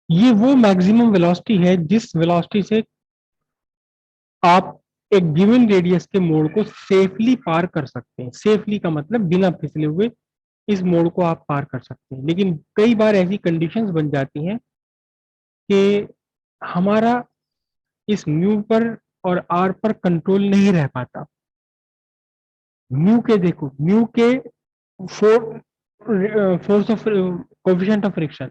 ये वो maximum velocity है जिस वेलोसिटी से आप एक गिवन रेडियस के मोड़ को सेफली पार कर सकते हैं। सेफली का मतलब बिना फिसले हुए इस मोड़ को आप पार कर सकते हैं। लेकिन कई बार ऐसी कंडीशंस बन जाती हैं कि हमारा इस म्यू पर और आर पर कंट्रोल नहीं रह पाता। म्यू के देखो, म्यू के force of coefficient of friction,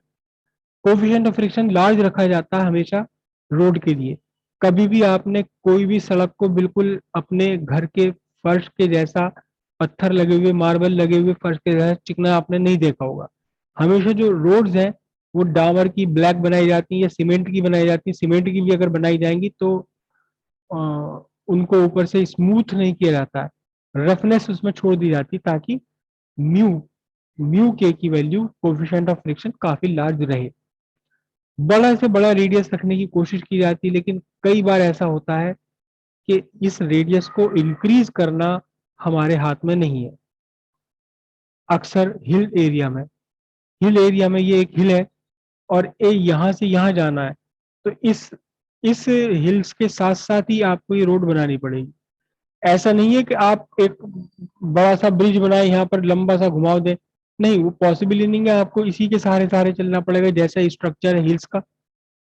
coefficient of friction large रखा जाता है हमेशा रोड के लिए। कभी भी आपने कोई भी सड़क को बिल्कुल अपने घर के फर्श के जैसा, पत्थर लगे हुए, मार्बल लगे हुए फर्श के जैसा चिकना आपने नहीं देखा होगा। हमेशा जो रोड्स हैं वो डामर की, ब्लैक बनाई जाती है या सीमेंट की बनाई जाती है। सीमेंट की भी अगर बनाई जाएंगी तो अ, उनको ऊपर से स्मूथ नहीं किया जाता है, रफनेस उसमें छोड़ दी जाती ताकि म्यू म्यू के की वैल्यू, कोफिशिएंट ऑफ फ्रिक्शन काफी लार्ज रहे। बड़ा से बड़ा रेडियस रखने की कोशिश की जाती है, लेकिन कई बार ऐसा होता है कि इस रेडियस को इंक्रीज करना हमारे हाथ में नहीं है। अक्सर हिल एरिया में ये एक हिल है और ये यहाँ से यहाँ जाना है, तो इस हिल्स के साथ साथ ही आपको ये रोड बनानी पड़ेगी। ऐसा नहीं है कि आप एक बड़ा सा ब्रिज बनाए यहाँ पर लंबा सा घुमाव दें, नहीं, वो पॉसिबल ही नहीं है। आपको इसी के सहारे सहारे चलना पड़ेगा, जैसा स्ट्रक्चर है हिल्स का,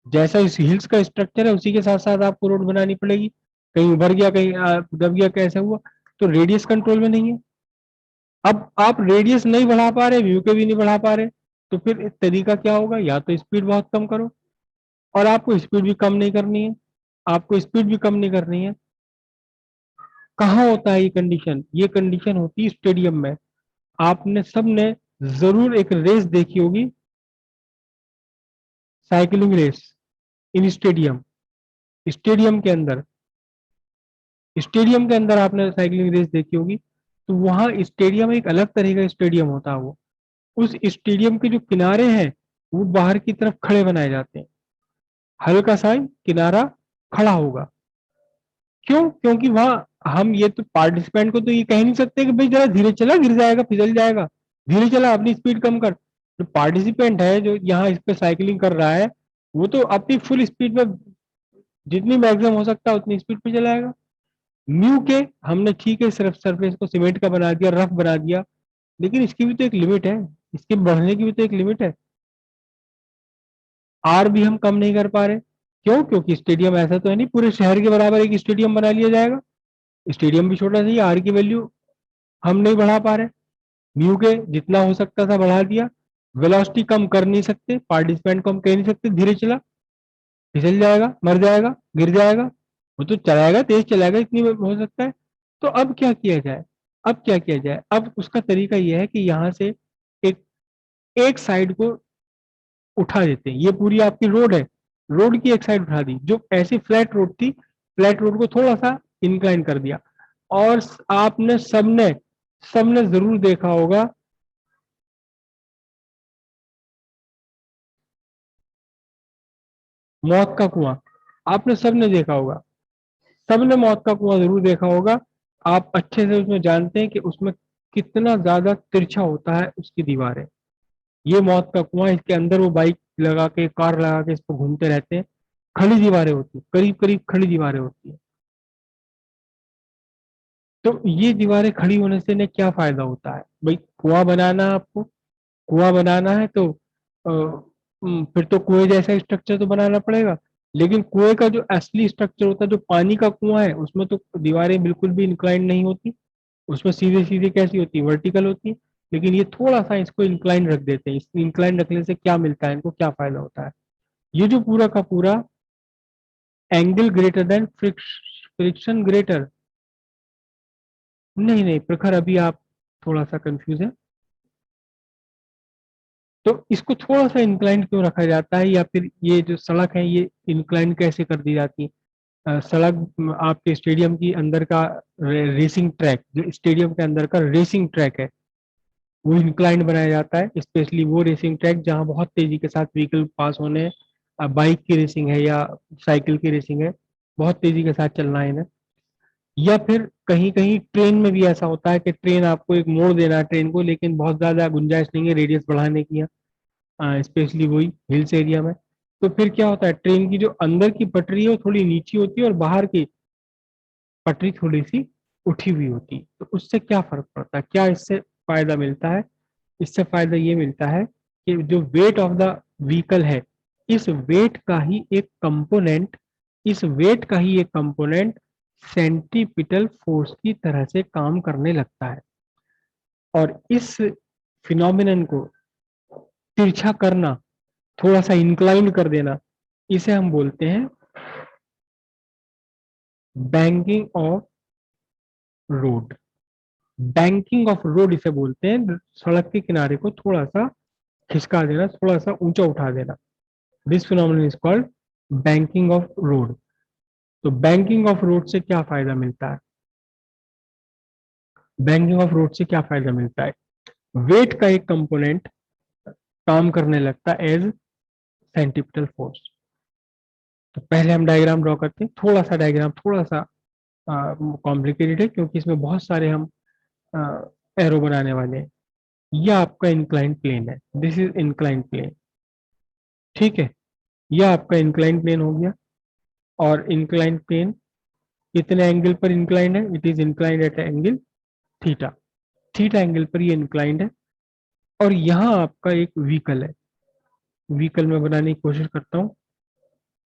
जैसा इस हिल्स का स्ट्रक्चर है उसी के साथ साथ आपको रोड बनानी पड़ेगी। कहीं उभर गया, कहीं दब गया, कैसे हुआ, तो रेडियस कंट्रोल में नहीं है। अब आप रेडियस नहीं बढ़ा पा रहे, व्यू के भी नहीं बढ़ा पा रहे, तो फिर तरीका क्या होगा? या तो स्पीड बहुत कम करो, और आपको स्पीड भी कम नहीं करनी है, आपको स्पीड भी कम नहीं करनी है। कहाँ होता है ये कंडीशन? ये कंडीशन होती है स्टेडियम में। आपने सबने जरूर एक रेस देखी होगी, cycling race in stadium. Stadium के अंदर स्टेडियम के अंदर आपने साइकिलिंग रेस देखी होगी, तो वहां स्टेडियम एक अलग तरह का स्टेडियम होता है। वो उस स्टेडियम के जो किनारे हैं वो बाहर की तरफ खड़े बनाए जाते हैं, हल्का सा किनारा खड़ा होगा। क्यों? क्योंकि वहां हम ये तो पार्टिसिपेंट को तो ये कह नहीं सकते कि भाई जरा धीरे चला, गिर जाएगा, फिसल जाएगा, धीरे चला, अपनी स्पीड कम कर। जो पार्टिसिपेंट है जो यहाँ इस पे साइकिलिंग कर रहा है, वो तो अपनी फुल स्पीड में जितनी मैक्सिमम हो सकता है उतनी स्पीड पे चलाएगा। म्यू के हमने ठीक है सिर्फ सरफेस को सीमेंट का बना दिया, रफ बना दिया, लेकिन इसकी भी तो एक लिमिट है, इसके बढ़ने की भी तो एक लिमिट है। आर भी हम कम नहीं कर पा रहे। क्यों? क्योंकि स्टेडियम ऐसा तो है नहीं पूरे शहर के बराबर एक स्टेडियम बना लिया जाएगा। स्टेडियम भी छोटा सा ही, आर की वैल्यू हम नहीं बढ़ा पा रहे। म्यू के जितना हो सकता था बढ़ा दिया। वेलोसिटी कम कर नहीं सकते, पार्टिसिपेंट को हम कह नहीं सकते धीरे चला, फिसल जाएगा, मर जाएगा, गिर जाएगा। वो तो चलाएगा, तेज चलाएगा, इतनी हो सकता है। तो अब क्या किया जाए? अब क्या किया जाए? अब उसका तरीका यह है कि यहाँ से एक एक साइड को उठा देते हैं। ये पूरी आपकी रोड है, रोड की एक साइड उठा दी, जो ऐसी फ्लैट रोड थी, फ्लैट रोड को थोड़ा सा इंक्लाइन कर दिया। और आपने सबने सबने जरूर देखा होगा मौत का कुआं। आपने सबने देखा होगा, सबने मौत का कुआं जरूर देखा होगा। आप अच्छे से उसमें जानते हैं कि उसमें कितना ज्यादा तिरछा होता है उसकी दीवारें। ये मौत का कुआं, इसके अंदर वो बाइक लगा के, कार लगा के इस पर घूमते रहते हैं। खड़ी दीवारें होती है, करीब करीब खड़ी दीवारें होती है। तो ये दीवारें खड़ी होने से इन्हें क्या फायदा होता है? भाई कुआं बनाना है आपको, कुआं बनाना है तो फिर तो कुएं जैसा स्ट्रक्चर तो बनाना पड़ेगा। लेकिन कुएं का जो असली स्ट्रक्चर होता है, जो पानी का कुआं है, उसमें तो दीवारें बिल्कुल भी इंक्लाइन नहीं होती। उसमें सीधे सीधे कैसी होती है? वर्टिकल होती है। लेकिन ये थोड़ा सा इसको इंक्लाइन रख देते हैं। इस इंक्लाइन रखने से क्या मिलता है, इनको क्या फायदा होता है? ये जो पूरा का पूरा angle greater than friction greater, नहीं नहीं प्रखर, अभी आप थोड़ा सा कंफ्यूज है। तो इसको थोड़ा सा इंक्लाइन क्यों रखा जाता है, या फिर ये जो सड़क है ये इंक्लाइन कैसे कर दी जाती है? सड़क आपके स्टेडियम की अंदर का रेसिंग ट्रैक, जो स्टेडियम के अंदर का रेसिंग ट्रैक है, वो इंक्लाइन बनाया जाता है। स्पेशली वो रेसिंग ट्रैक जहाँ बहुत तेजी के साथ व्हीकल पास होने, बाइक की रेसिंग है या साइकिल की रेसिंग है, बहुत तेजी के साथ चलना है इन्हें। या फिर कहीं कहीं ट्रेन में भी ऐसा होता है कि ट्रेन, आपको एक मोड़ देना है ट्रेन को, लेकिन बहुत ज्यादा गुंजाइश नहीं है रेडियस बढ़ाने की, स्पेशली वही हिल्स एरिया में। तो फिर क्या होता है, ट्रेन की जो अंदर की पटरी है वो थोड़ी नीची होती है और बाहर की पटरी थोड़ी सी उठी हुई होती है। तो उससे क्या फर्क पड़ता है, क्या इससे फायदा मिलता है? इससे फायदा ये मिलता है कि जो वेट ऑफ द व्हीकल है, इस वेट का ही एक कंपोनेंट इस वेट का ही एक कंपोनेंट सेंट्रीपिटल फोर्स की तरह से काम करने लगता है। और इस फिनोमिनन को तिरछा करना, थोड़ा सा इंक्लाइन कर देना, इसे हम बोलते हैं banking of road. Banking of road इसे बोलते हैं, सड़क के किनारे को थोड़ा सा खिसका देना, थोड़ा सा ऊंचा उठा देना। This phenomenon is called banking of road. तो बैंकिंग ऑफ रोड से क्या फायदा मिलता है? बैंकिंग ऑफ रोड से क्या फायदा मिलता है? वेट का एक कंपोनेंट काम करने लगता है एज सेंट्रीपिटल फोर्स। तो पहले हम डायग्राम ड्रॉ करते हैं, थोड़ा सा डायग्राम थोड़ा सा कॉम्प्लिकेटेड है क्योंकि इसमें बहुत सारे हम एरो बनाने वाले हैं। यह आपका इंक्लाइंड प्लेन है, दिस इज इंक्लाइंड प्लेन। ठीक है, यह आपका इंक्लाइंड प्लेन हो गया। और इंक्लाइंड प्लेन कितने एंगल पर इंक्लाइंड है? It is inclined at angle theta. Theta angle पर ये इंक्लाइंड है। और यहाँ आपका एक व्हीकल है। व्हीकल में बनाने की कोशिश करता हूँ,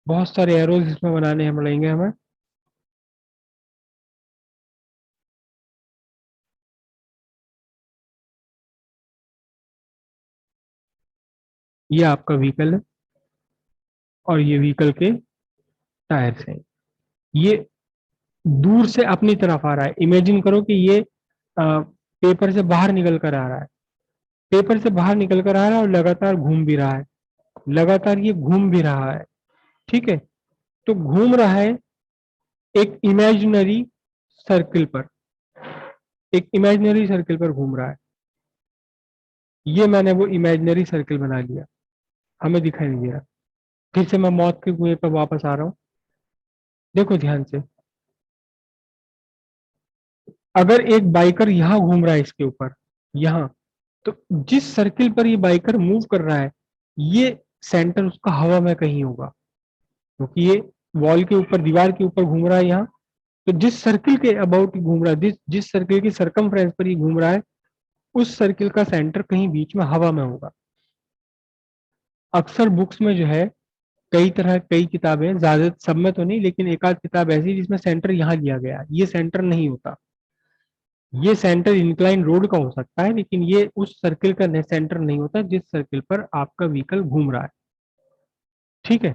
बहुत सारे एरोज इसमें बनाने हम पड़ेंगे हमें। ये आपका व्हीकल है और ये व्हीकल के टायर्स हैं। ये दूर से अपनी तरफ आ रहा है। इमेजिन करो कि ये पेपर से बाहर निकल कर आ रहा है। पेपर से बाहर निकल कर आ रहा है और लगातार घूम भी रहा है। लगातार ये घूम भी रहा है। ठीक है, तो घूम रहा है एक इमेजिनरी सर्किल पर। एक इमेजिनरी सर्किल पर घूम रहा है। ये मैंने वो इमेजिनरी सर्किल बना लिया, हमें दिखाई नहीं दे रहा। फिर से मैं मौत के कुएं पर वापस आ रहा हूँ। देखो ध्यान से, अगर एक बाइकर यहाँ घूम रहा है इसके ऊपर, यहाँ, तो जिस सर्किल पर ये बाइकर मूव कर रहा है, ये सेंटर उसका हवा में कहीं होगा, क्योंकि ये वॉल के ऊपर, दीवार के ऊपर घूम रहा है यहाँ। तो जिस सर्किल के अबाउट घूम रहा है, जिस सर्किल की सरकमफ्रेंस पर ये घूम रहा है, उस सर्किल का सेंटर कहीं बीच में हवा में होगा। अक्सर बुक्स में जो है, कई किताबें, ज्यादा सब में तो नहीं, लेकिन एक आध किताब ऐसी जिसमें सेंटर यहाँ लिया गया है, ये सेंटर नहीं होता। ये सेंटर इंक्लाइन रोड का हो सकता है, लेकिन ये उस सर्किल का सेंटर नहीं होता जिस सर्किल पर आपका व्हीकल घूम रहा है। ठीक है,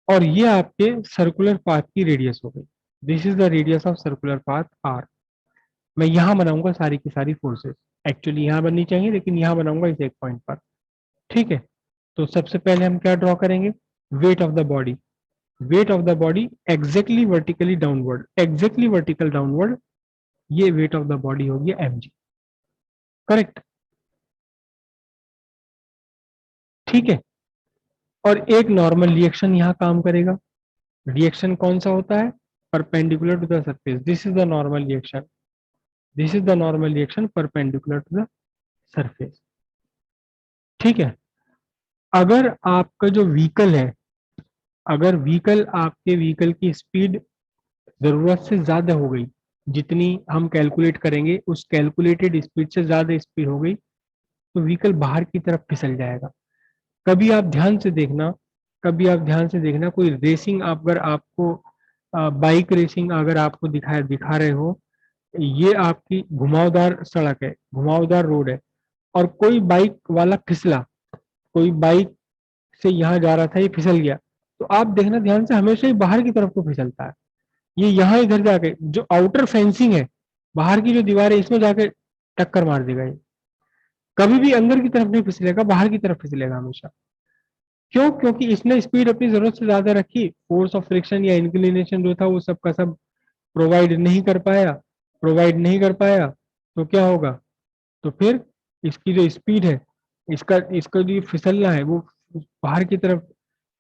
और ये आपके सर्कुलर पाथ की रेडियस हो गई। This is the radius of circular path R. मैं यहाँ बनाऊंगा सारी की सारी फोर्सेस। एक्चुअली यहाँ बननी चाहिए, लेकिन यहाँ बनाऊंगा इस एक पॉइंट पर। ठीक है, तो सबसे पहले हम क्या ड्रॉ करेंगे? Weight of the body. Weight of the body exactly vertically downward, exactly vertical downward, ये वेट ऑफ द बॉडी हो गया mg। करेक्ट। ठीक है, और एक नॉर्मल रिएक्शन यहाँ काम करेगा। रिएक्शन कौन सा होता है? Perpendicular to the surface. This is the normal reaction. This is the normal reaction perpendicular to the surface. ठीक है, अगर आपका जो व्हीकल है, अगर व्हीकल, आपके व्हीकल की स्पीड जरूरत से ज्यादा हो गई, जितनी हम कैलकुलेट करेंगे उस कैलकुलेटेड स्पीड से ज्यादा स्पीड हो गई, तो व्हीकल बाहर की तरफ फिसल जाएगा। कभी आप ध्यान से देखना, कभी आप ध्यान से देखना, कोई रेसिंग, अगर आपको बाइक रेसिंग अगर आपको दिखा रहे हो, ये आपकी घुमावदार सड़क है, घुमावदार रोड है, और कोई बाइक वाला फिसला, कोई बाइक से यहाँ जा रहा था, ये फिसल गया, तो आप देखना ध्यान से, हमेशा ही बाहर की तरफ को फिसलता है। ये यहाँ इधर जाके जो आउटर फेंसिंग है, बाहर की जो दीवार है, इसमें जाके टक्कर मार देगा ये। कभी भी अंदर की तरफ नहीं फिसलेगा, बाहर की तरफ फिसलेगा हमेशा। क्यों? क्योंकि इसने स्पीड अपनी जरूरत से ज्यादा रखी, फोर्स ऑफ फ्रिक्शन या इंक्लिनेशन जो था वो सब का सब प्रोवाइड नहीं कर पाया। प्रोवाइड नहीं कर पाया तो क्या होगा? तो फिर इसकी जो स्पीड है, इसका इसका जो फिसलना है वो बाहर की तरफ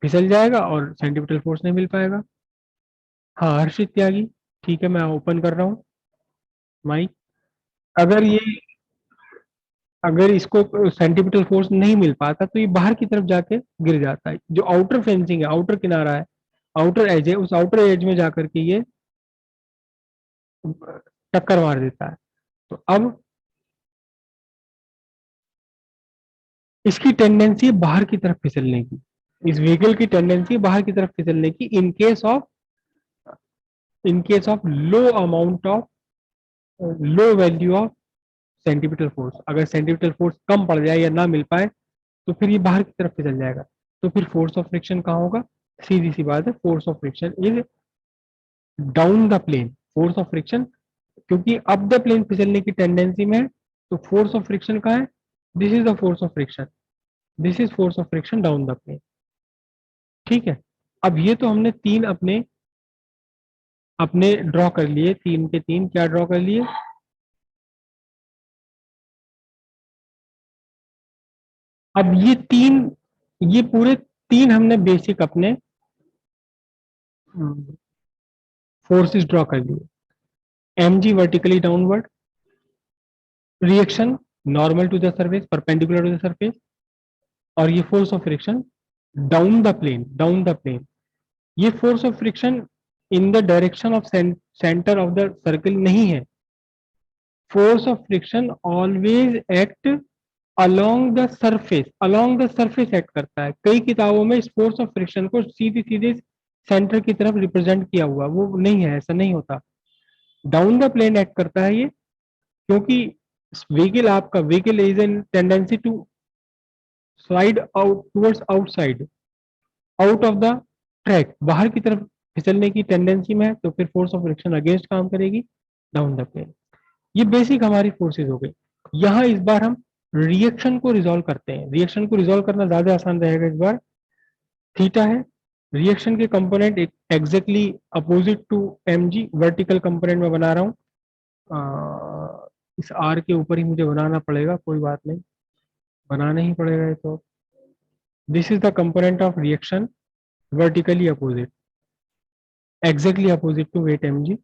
फिसल जाएगा और सेंट्रीपिटल फोर्स नहीं मिल पाएगा। हाँ हर्षित त्यागी, ठीक है, मैं ओपन कर रहा हूँ माइक। अगर ये अगर इसको सेंटीपिटल फोर्स नहीं मिल पाता तो ये बाहर की तरफ जाके गिर जाता है। जो आउटर फेंसिंग है, आउटर किनारा है, आउटर एज है, उस आउटर एज में जाकर के ये टक्कर मार देता है। तो अब इसकी टेंडेंसी है बाहर की तरफ फिसलने की, इस व्हीकल की टेंडेंसी बाहर की तरफ फिसलने की in case of low amount of low value of centripetal force. अगर सेंटीपिटल फोर्स कम पड़ जाए या ना मिल पाए तो फिर ये बाहर की तरफ फिसल जाएगा। तो फिर फोर्स ऑफ फ्रिक्शन कहाँ होगा? सीधी सी बात है, force of friction is down the plane. Force of friction, क्योंकि अप द प्लेन फिसलने की टेंडेंसी में है, तो फोर्स ऑफ फ्रिक्शन कहाँ है? This is the force of friction, this is force of friction down the plane. ठीक है। अब ये तो हमने तीन अपने अपने ड्रॉ कर लिए, तीन के तीन क्या ड्रॉ कर लिए? अब ये पूरे तीन हमने बेसिक अपने फोर्सेस ड्रॉ कर लिए। M G vertically downward, reaction normal to the surface, perpendicular to the surface, और ये force of friction down the plane, down the plane. ये force of friction in the direction of centre of the circle नहीं है। Force of friction always act along the surface, along the surface act करता है। कई किताबों में इस force of friction को सीधे सीधे सेंटर की तरफ रिप्रेजेंट किया हुआ, वो नहीं है, ऐसा नहीं होता। डाउन द प्लेन एक्ट करता है ये, क्योंकि vehicle is an tendency to slide out towards outside, out of the track, बाहर की तरफ फिसलने की टेंडेंसी में है। तो फिर फोर्स ऑफ फ्रिक्शन अगेंस्ट काम करेगी डाउन द प्लेन। ये बेसिक हमारी फोर्सेज हो गई। यहाँ इस बार हम रिएक्शन को रिजोल्व करते हैं। रिएक्शन को रिजोल्व करना ज्यादा आसान रहेगा इस बार। थीटा है रिएक्शन के component, exactly opposite to m g, vertical component में बना रहा हूँ। इस आर के ऊपर ही मुझे बनाना पड़ेगा, कोई बात नहीं, बनाना ही पड़ेगा। तो this is the component of reaction vertically opposite, exactly opposite to weight m g.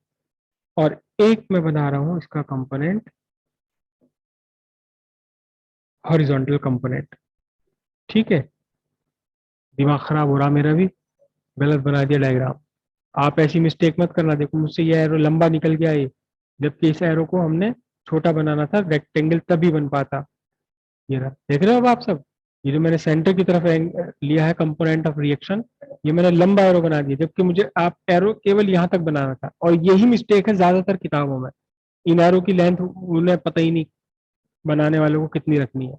और एक मैं बना रहा हूँ इसका कंपोनेंट हॉरिजॉन्टल कंपोनेंट। ठीक है, दिमाग खराब हो रहा मेरा भी, गलत बना दिया डायग्राम। आप ऐसी मिस्टेक मत करना। देखो मुझसे ये एरो लंबा निकल गया है, जबकि इस एरो को हमने छोटा बनाना था, रेक्टेंगल तभी बन पाता। ये रहा, देख रहे हो अब आप सब? ये जो मैंने सेंटर की तरफ लिया है कंपोनेंट ऑफ रिएक्शन, ये मैंने लंबा एरो बना दिया, जबकि मुझे आप एरो केवल यहाँ तक बनाना था। और यही मिस्टेक है ज्यादातर किताबों में, इन एरो की लेंथ उन्हें पता ही नहीं बनाने वालों को कितनी रखनी है।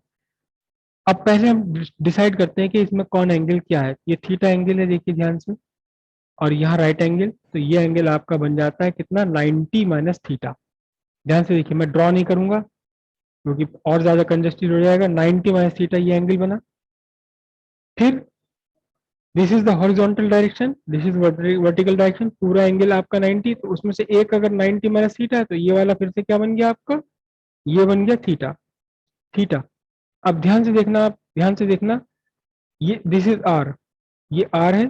अब पहले हम डिसाइड करते हैं कि इसमें कौन एंगल क्या है। ये थीटा एंगल है, देखिए ध्यान से, और यहाँ राइट एंगल। तो ये एंगल आपका बन जाता है कितना? 90 माइनस थीटा। ध्यान से देखिए, मैं ड्रॉ नहीं करूंगा क्योंकि और ज्यादा कंजस्टेड हो जाएगा। 90 माइनस थीटा ये एंगल बना। फिर this is the horizontal direction, this is vertical direction, पूरा एंगल आपका 90। तो उसमें से एक अगर 90 माइनस थीटा है तो ये वाला फिर से क्या बन गया आपका? ये बन गया थीटा। थीटा। अब ध्यान से देखना, आप ध्यान से देखना, ये दिस इज आर, ये आर है।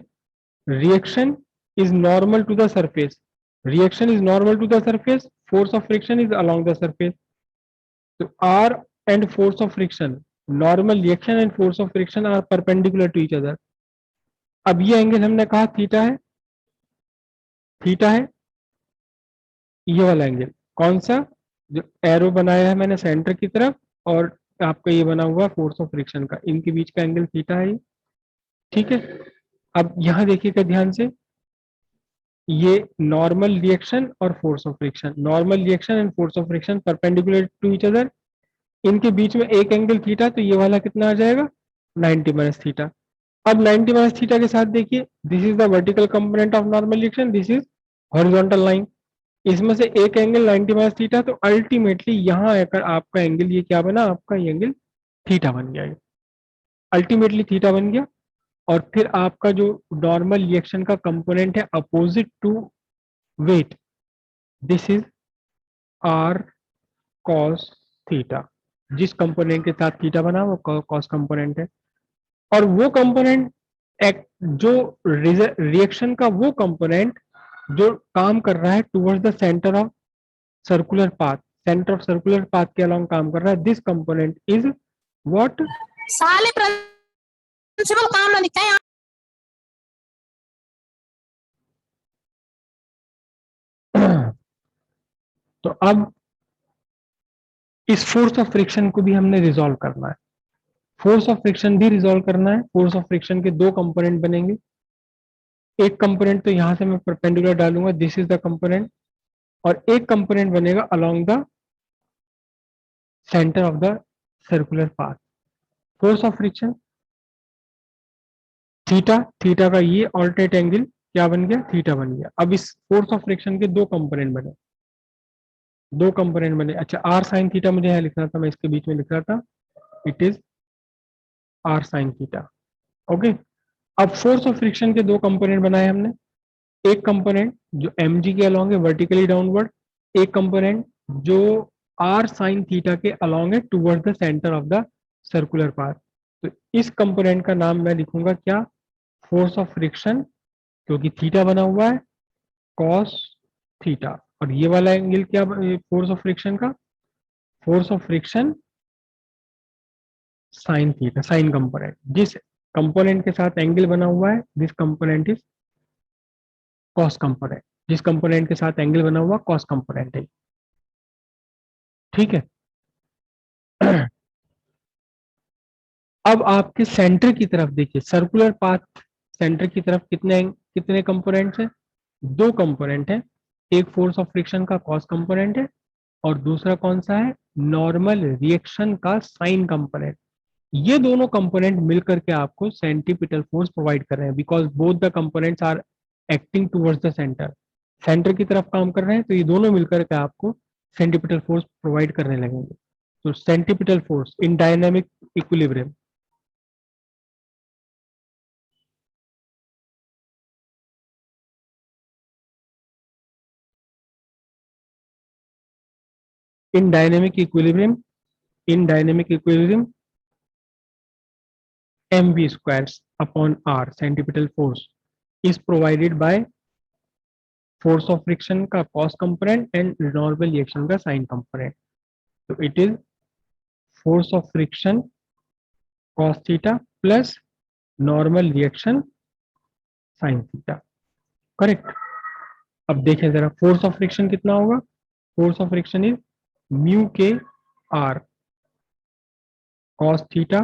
Reaction is normal to the surface, reaction is normal to the surface, force of friction is along the surface. तो R and force of friction, normal reaction and force of friction are perpendicular to each other. अब ये angle हमने कहा theta है, theta है ये वाला angle. कौन सा? जो एरो बनाया है मैंने सेंटर की तरफ, और आपका ये बना हुआ फोर्स ऑफ फ्रिक्शन का, इनके बीच का एंगल थीटा है ये। ठीक है। अब यहां देखिएगा ध्यान से, ये नॉर्मल रिएक्शन और force of friction, normal reaction and force of friction perpendicular to each other, इनके बीच में एक एंगल थीटा। तो ये वाला कितना आ जाएगा? 90 माइनस थीटा। अब 90 माइनस थीटा के साथ देखिए, this is the vertical component of normal reaction, this is horizontal line. इसमें से एक एंगल 90 माइनस थीटा, तो अल्टीमेटली यहाँ आकर आपका एंगल ये क्या बना? आपका ये एंगल थीटा बन गया, अल्टीमेटली थीटा बन गया। और फिर आपका जो नॉर्मल रिएक्शन का कंपोनेंट है opposite to weight, this is R cos theta. जिस कंपोनेंट के साथ थीटा बना वो कॉस कंपोनेंट है। और वो कंपोनेंट जो रिएक्शन का वो कंपोनेंट जो काम कर रहा है towards the centre of circular path, centre of circular path के अलोंग काम कर रहा है, दिस कंपोनेंट इज व्हाट? साले प्रिंसिपल काम ना दिखता है। तो अब इस फोर्स ऑफ फ्रिक्शन को भी हमने रिजॉल्व करना है, फोर्स ऑफ फ्रिक्शन भी रिजॉल्व करना है। फोर्स ऑफ फ्रिक्शन के दो कंपोनेंट बनेंगे, एक कंपोनेंट तो यहां से मैं परपेंडिकुलर डालूंगा, दिस इज द कंपोनेंट, और एक कंपोनेंट बनेगा along the centre of the circular path. Force of friction theta, theta का ये ऑल्टरनेट एंगल क्या बन गया? थीटा बन गया। अब इस फोर्स ऑफ फ्रिक्शन के दो कंपोनेंट बने, दो कंपोनेंट बने। अच्छा, आर साइन थीटा मुझे यहाँ लिखना था, मैं इसके बीच में लिख रहा था, it is R sine theta. Okay, अब फोर्स ऑफ फ्रिक्शन के दो कंपोनेंट बनाए हमने, एक कंपोनेंट जो एम जी के अलोंग है वर्टिकली डाउनवर्ड, एक कंपोनेंट जो आर साइन थीटा के अलोंग है toward the centre of the circular path. तो इस कंपोनेंट का नाम मैं लिखूंगा क्या? फोर्स ऑफ फ्रिक्शन, क्योंकि थीटा बना हुआ है कॉस थीटा, और ये वाला एंगल क्या? फोर्स ऑफ फ्रिक्शन का force of friction sine theta, sign component. जिस कंपोनेंट के साथ एंगल बना हुआ है, this component is cos component, जिस कंपोनेंट के साथ एंगल बना हुआ कॉस कंपोनेंट है। ठीक है। अब आपके सेंटर की तरफ देखिए, सर्कुलर पाथ सेंटर की तरफ कितने कितने कंपोनेंट्स हैं? दो कंपोनेंट है, एक फोर्स ऑफ फ्रिक्शन का कॉस कंपोनेंट है और दूसरा कौन सा है? नॉर्मल रिएक्शन का साइन कंपोनेंट। ये दोनों कंपोनेंट मिलकर के आपको सेंट्रीपिटल फोर्स प्रोवाइड कर रहे हैं, because both the components are acting towards the centre, centre की तरफ काम कर रहे हैं, तो ये दोनों मिलकर के आपको सेंट्रीपिटल फोर्स प्रोवाइड करने लगेंगे। तो centripetal force in dynamic equilibrium, in dynamic equilibrium, in dynamic equilibrium, mv squares upon r centripetal force is provided by force of friction का cos component and normal reaction का sin component. So it is force of friction cos theta plus normal reaction sin theta. Correct. अब देखें जरा, force of friction कितना होगा? Force of friction is mu K R cos theta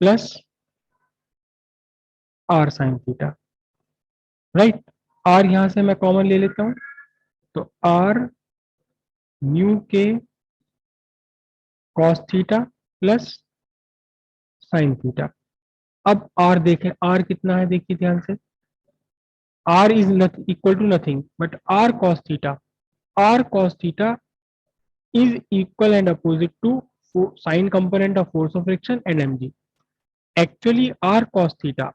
plus R sine theta, right. R यहां से मैं common ले लेता हूं, तो R mu K cos theta plus sine theta. अब आर देखें, आर कितना है? देखिए ध्यान से, R is equal to nothing but R cos theta, R cos theta is equal and opposite to sine component of force of friction and mg. Actually r cos theta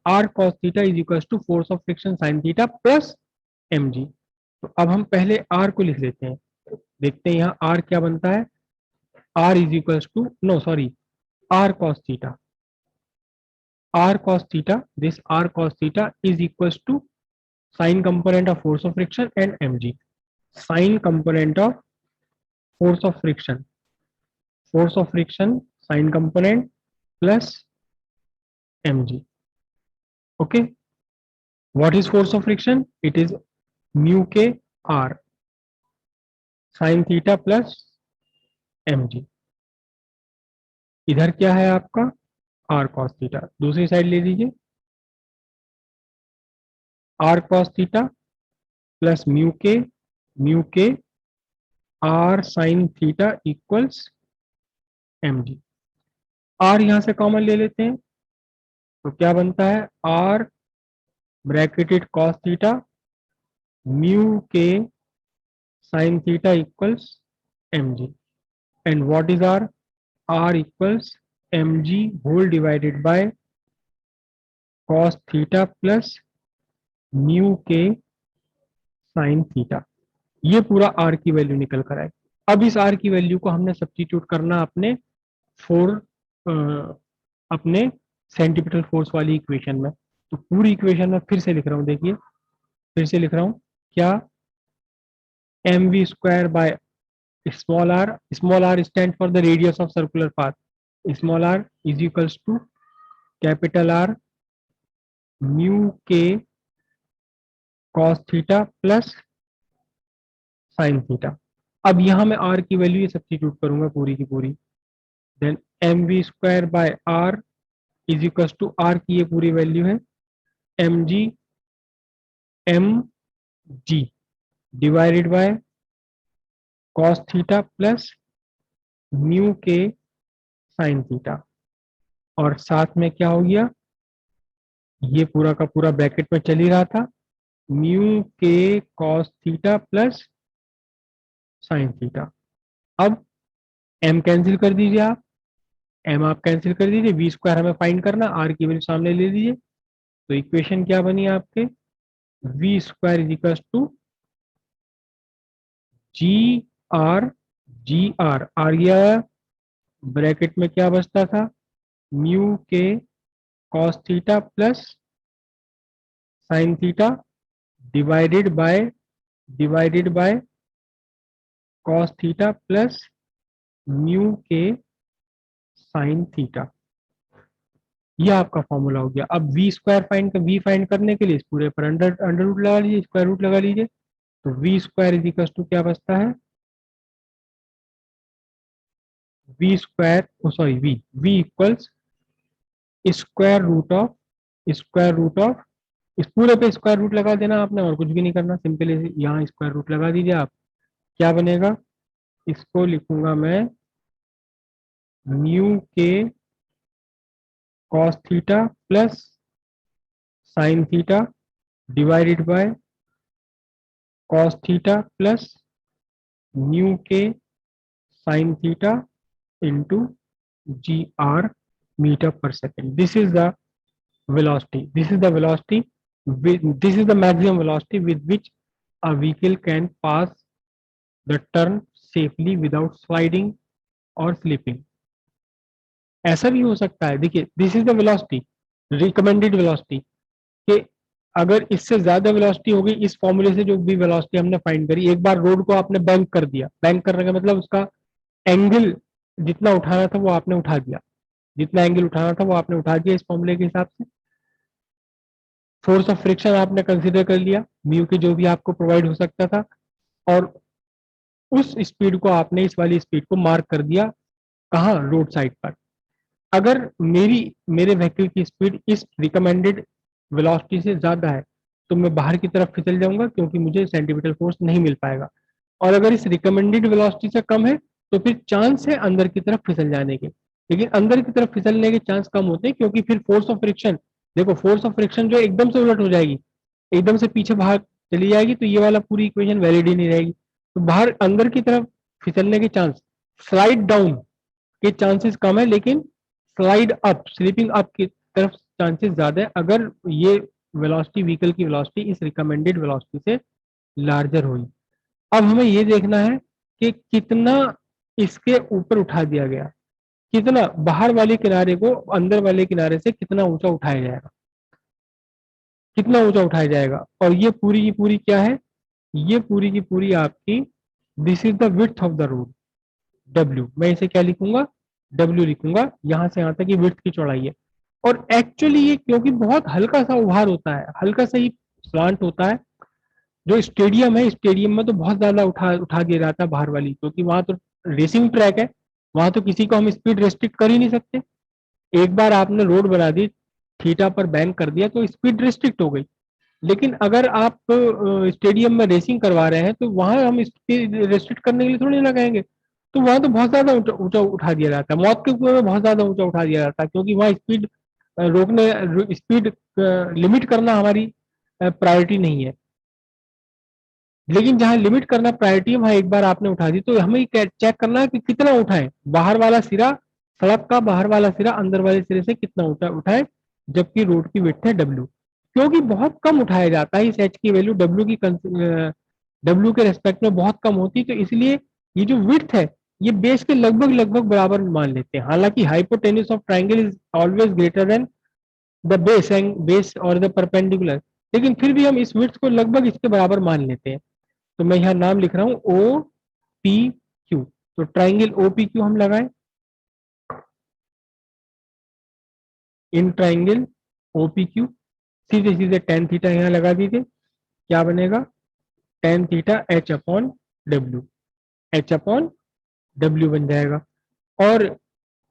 is equals to force of friction sin theta plus mg. तो अब हम पहले r को लिख लेते हैं, देखते हैं यहाँ r क्या बनता है। r is equals to, no sorry, r cos theta, r cos theta, this r cos theta is equals to sine component of force of friction and mg. Sine component of force of friction, force of friction sine component plus mg. Okay, what is force of friction? It is mu k r sin theta plus mg. इधर क्या है आपका? r cos theta, दूसरी side ले लीजिए, r cos theta plus mu के r sin theta equals mg। r यहां से कॉमन ले लेते हैं, तो क्या बनता है? r bracketed cos theta mu के sin theta equals mg, and what is r equals mg whole divided by cos theta plus mu के sin थीटा। ये पूरा r की वैल्यू निकल कर आए। अब इस r की वैल्यू को हमने सब्स्टिट्यूट करना अपने अपने सेंटीपिटल फोर्स वाली इक्वेशन में। तो पूरी इक्वेशन में फिर से लिख रहा हूं, देखिए फिर से लिख रहा हूं क्या, mv square by small r stand for the radius of circular path. Small r is equals to capital R mu k cos theta plus sine theta. अब यहां मैं r की वैल्यू सब्स्टिट्यूट करूंगा पूरी की पूरी, then m v square by r is equal to R की ये पूरी वैल्यू है m g divided by cos theta plus mu के साइन थीटा, और साथ में क्या हो गया, ये पूरा का पूरा ब्रैकेट में चल ही रहा था, म्यू के cos theta plus sine theta. अब m कैंसिल कर दीजिए आप, m आप कैंसिल कर दीजिए, वी स्क्वायर हमें फाइंड करना, r की वैल्यू सामने ले लीजिए, तो इक्वेशन क्या बनी आपके, v square is equal to g r r गया ब्रैकेट में क्या बचता था, म्यू के cos theta plus sine theta divided by cos theta plus mu के साइन थीटा। यह आपका फॉर्मूला हो गया। अब वी स्क्वायर फाइंड करने के लिए इस पूरे पर अंडर रूट लगा लीजिए, स्क्वायर रूट लगा लीजिए, तो v square is equal to क्या बचता है, v square v equals square root of इस पूरे पे स्क्वायर रूट लगा देना आपने, और कुछ भी नहीं करना, सिंपल यहाँ स्क्वायर रूट लगा दीजिए आप, क्या बनेगा, इसको लिखूंगा मैं म्यू के cos theta plus sine theta divided by cos theta plus mu के sine theta into G R metre per second. This is the velocity, this is the maximum velocity with which a vehicle can pass the turn safely without sliding or slipping। ऐसा भी हो सकता है, देखिए this is the velocity, recommended velocity, कि अगर इससे ज्यादा वेलोसिटी होगी, इस फॉर्मूले से जो भी वेलोसिटी हमने फाइंड करी, एक बार रोड को आपने बैंक कर दिया, बैंक करने का मतलब उसका एंगल जितना उठाना था वो आपने उठा दिया, जितना एंगल उठाना था वो आपने उठा दिया इस फॉर्मूले के हिसाब से, फोर्स ऑफ फ्रिक्शन आपने कंसीडर कर लिया म्यू के जो भी आपको प्रोवाइड हो सकता था, और उस स्पीड को आपने इस वाली स्पीड को मार्क कर दिया कहाँ, रोड साइड पर। अगर मेरे व्हीकल की स्पीड इस रिकमेंडेड वेलोसिटी से ज्यादा है तो मैं बाहर की तरफ फिसल जाऊंगा, क्योंकि मुझे सेंटीमीटर फोर्स नहीं मिल पाएगा, और अगर इस रिकमेंडेड वेलोसिटी से कम है तो फिर चांस है अंदर की तरफ फिसल जाने के, लेकिन अंदर की तरफ फिसलने के चांस कम होते हैं, क्योंकि फिर फोर्स ऑफ फ्रिक्शन, देखो फोर्स ऑफ फ्रिक्शन जो एकदम से उलट हो जाएगी, एकदम से पीछे बाहर चली जाएगी, तो ये वाला पूरी इक्वेशन वैलिड ही नहीं रहेगी, तो बाहर अंदर की तरफ फिसलने के चांस, स्लाइड डाउन के चांसेस कम है, लेकिन स्लाइड अप, स्लीपिंग अप की तरफ चांसेस ज्यादा है, अगर ये वेलोसिटी, व्हीकल की वेलोसिटी इस रिकमेंडेड वेलोसिटी से लार्जर हुई। अब हमें ये देखना है कि कितना इसके ऊपर उठा दिया गया, कितना बाहर वाले किनारे को अंदर वाले किनारे से कितना ऊंचा उठाया जाएगा, कितना ऊंचा उठाया जाएगा, और ये पूरी की पूरी क्या है, ये पूरी की पूरी आपकी, this is the width of the road, W, मैं इसे क्या लिखूंगा, W लिखूंगा, यहां से यहां तक ये विड्थ की चौड़ाई है। और एक्चुअली ये क्योंकि बहुत हल्का सा उभार होता है, हल्का सा ही स्लांट होता है, जो स्टेडियम है, स्टेडियम में तो बहुत ज्यादा उठा दिया जाता है बाहर वाली, क्योंकि वहां तो रेसिंग ट्रैक है, वहां तो किसी को हम स्पीड रेस्ट्रिक्ट कर ही नहीं सकते। एक बार आपने रोड बना दी, थीटा पर बैंक कर दिया, तो स्पीड रेस्ट्रिक्ट हो गई, लेकिन अगर आप स्टेडियम में रेसिंग करवा रहे हैं तो वहां हम स्पीड रेस्ट्रिक्ट करने के लिए थोड़ी लगाएंगे, तो वहां तो बहुत ज्यादा ऊंचा उठा दिया जाता है, मौत के कुएं में बहुत ज्यादा ऊंचा उठा दिया जाता है, क्योंकि वहां स्पीड रोकने, स्पीड लिमिट करना हमारी प्रायोरिटी नहीं है। लेकिन जहां लिमिट करना प्रायोरिटी है, वहां एक बार आपने उठा दी, तो हमें चेक करना है कि कितना उठाएं, बाहर वाला सिरा, सड़क का बाहर वाला सिरा अंदर वाले सिरे से कितना उठाए, जबकि रोड की विड्थ है W, क्योंकि बहुत कम उठाया जाता है, इस H की वैल्यू W के रेस्पेक्ट में बहुत कम होती है, तो इसलिए ये जो विड्थ है ये बेस के लगभग लगभग बराबर मान लेते हैं। हालांकि hypotenuse of triangle is always greater than the base and base और द परपेंडिकुलर, लेकिन फिर भी हम इस विड्थ को लगभग इसके बराबर मान लेते हैं। तो मैं यहाँ नाम लिख रहा हूँ OPQ, तो ट्राइंगल OPQ हम लगाएं, इन ट्राइंगल OPQ सीधे सीधे tan थीटा यहाँ लगा दीजिए, क्या बनेगा tan थीटा H/W, H/W बन जाएगा। और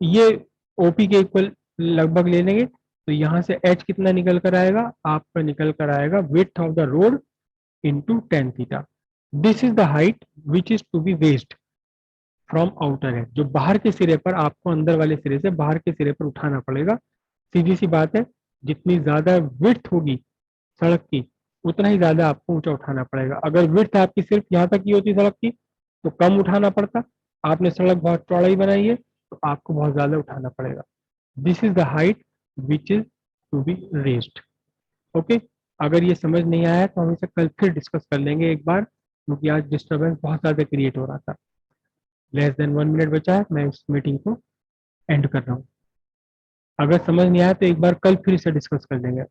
ये OP के इक्वल लगभग ले लेंगे तो यहाँ से H कितना निकल कर आएगा, आपका निकल कर आएगा width of the road into tan theta. This is the height which is to be raised from outer edge, जो बाहर के सिरे पर आपको अंदर वाले सिरे से बाहर के सिरे पर उठाना पड़ेगा। सीधी सी बात है, जितनी ज्यादा विड्थ होगी सड़क की उतना ही ज्यादा आपको ऊंचा उठाना पड़ेगा। अगर विड्थ आपकी सिर्फ यहाँ तक की होती सड़क की तो कम उठाना पड़ता, आपने सड़क बहुत चौड़ाई बनाई है तो आपको बहुत ज्यादा उठाना पड़ेगा। This is the height which is to be raised. Okay, अगर ये समझ नहीं आया तो हम इसे कल फिर डिस्कस कर लेंगे एक बार, क्योंकि आज डिस्टर्बेंस बहुत ज्यादा क्रिएट हो रहा था। लेस देन 1 मिनट बचा है, मैं इस मीटिंग को एंड कर रहा हूँ। अगर समझ नहीं आया तो एक बार कल फिर इसे डिस्कस कर लेंगे।